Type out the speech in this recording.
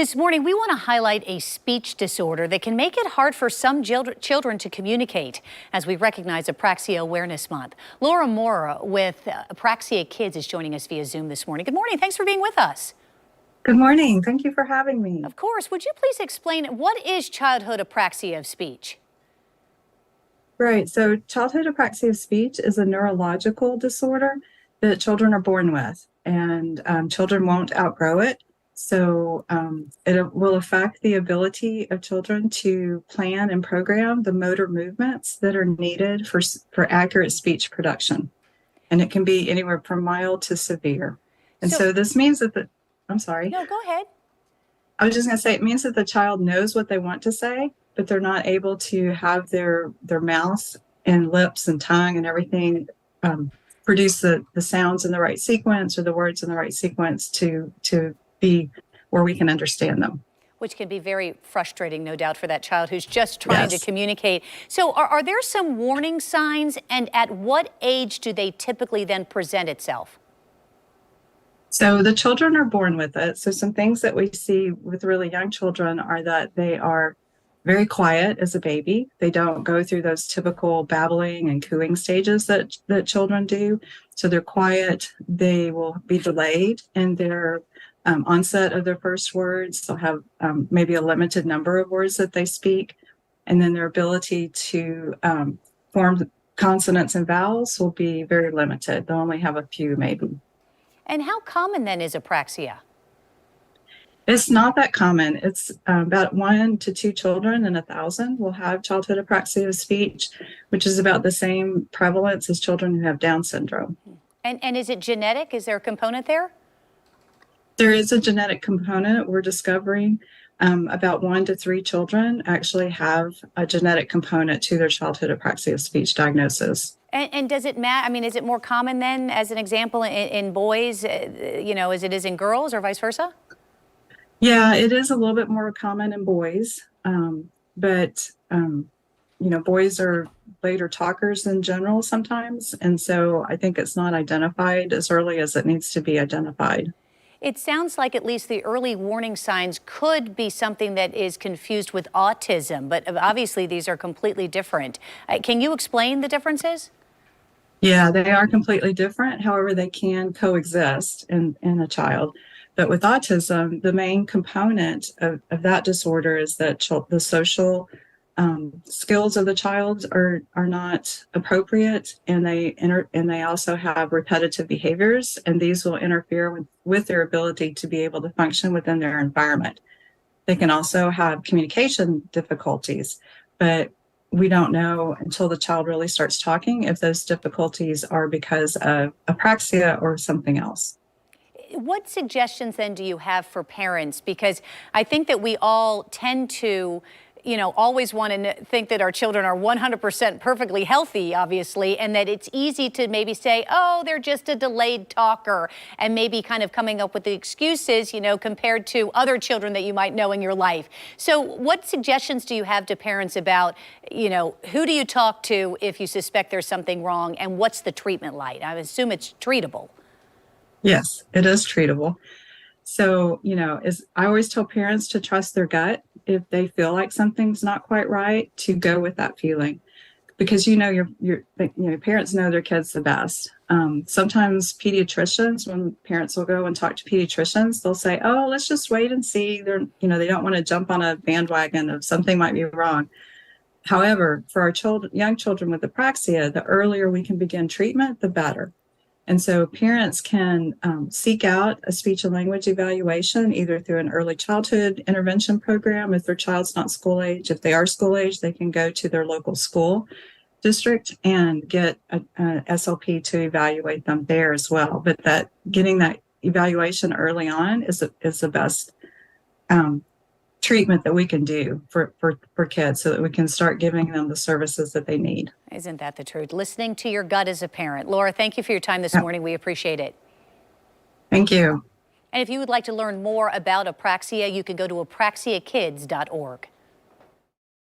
This morning, we want to highlight a speech disorder that can make it hard for some children to communicate as we recognize Apraxia Awareness Month. Laura Mora with Apraxia Kids is joining us via Zoom this morning. Good morning. Thanks for being with us. Good morning. Thank you for having me. Of course. Would you please explain what is childhood apraxia of speech? Right. So childhood apraxia of speech is a neurological disorder that children are born with, and children won't outgrow it. So it will affect the ability of children to plan and program the motor movements that are needed for accurate speech production. And it can be anywhere from mild to severe. And so this means that I'm sorry. No, go ahead. I was just going to say, it means that the child knows what they want to say, but they're not able to have their mouth and lips and tongue and everything produce the sounds in the right sequence or the words in the right sequence to be where we can understand them. Which can be very frustrating, no doubt, for that child who's just trying to communicate. So are there some warning signs, and at what age do they typically then present itself? So the children are born with it. So some things that we see with really young children are that they are very quiet as a baby. They don't go through those typical babbling and cooing stages that children do. So they're quiet. They will be delayed in their onset of their first words. They'll have maybe a limited number of words that they speak. And then their ability to form consonants and vowels will be very limited. They'll only have a few maybe. And how common then is apraxia? It's not that common. It's about 1 to 2 children in 1,000 will have childhood apraxia of speech, which is about the same prevalence as children who have Down syndrome. And is it genetic? Is there a component there? There is a genetic component. We're discovering about 1 to 3 children actually have a genetic component to their childhood apraxia of speech diagnosis. And does it matter? I mean, is it more common then, as an example, in boys, as it is in girls, or vice versa? Yeah, it is a little bit more common in boys, but boys are later talkers in general sometimes, and so I think it's not identified as early as it needs to be identified. It sounds like at least the early warning signs could be something that is confused with autism, but obviously these are completely different. Can you explain the differences? Yeah, they are completely different. However, they can coexist in a child. But with autism, the main component of that disorder is that the social skills of the child are not appropriate, and they also have repetitive behaviors, and these will interfere with their ability to be able to function within their environment. They can also have communication difficulties, but we don't know until the child really starts talking if those difficulties are because of apraxia or something else. What suggestions then do you have for parents? Because I think that we all tend to always want to think that our children are 100% perfectly healthy, obviously, and that it's easy to maybe say, oh, they're just a delayed talker, and maybe kind of coming up with the excuses, compared to other children that you might know in your life. So what suggestions do you have to parents about, who do you talk to if you suspect there's something wrong, and what's the treatment like? I assume it's treatable. Yes, it is treatable. So, I always tell parents to trust their gut. If they feel like something's not quite right, to go with that feeling, because your parents know their kids the best. Sometimes pediatricians, when parents will go and talk to pediatricians, they'll say, "Oh, let's just wait and see." They don't want to jump on a bandwagon of something might be wrong. However, for our young children with apraxia, the earlier we can begin treatment, the better. And so parents can seek out a speech and language evaluation either through an early childhood intervention program if their child's not school age. If they are school age, they can go to their local school district and get a SLP to evaluate them there as well. But getting that evaluation early on is the best treatment that we can do for kids, so that we can start giving them the services that they need. Isn't that the truth? Listening to your gut as a parent. Laura, thank you for your time this morning. We appreciate it. Thank you. And if you would like to learn more about apraxia, you can go to apraxiakids.org.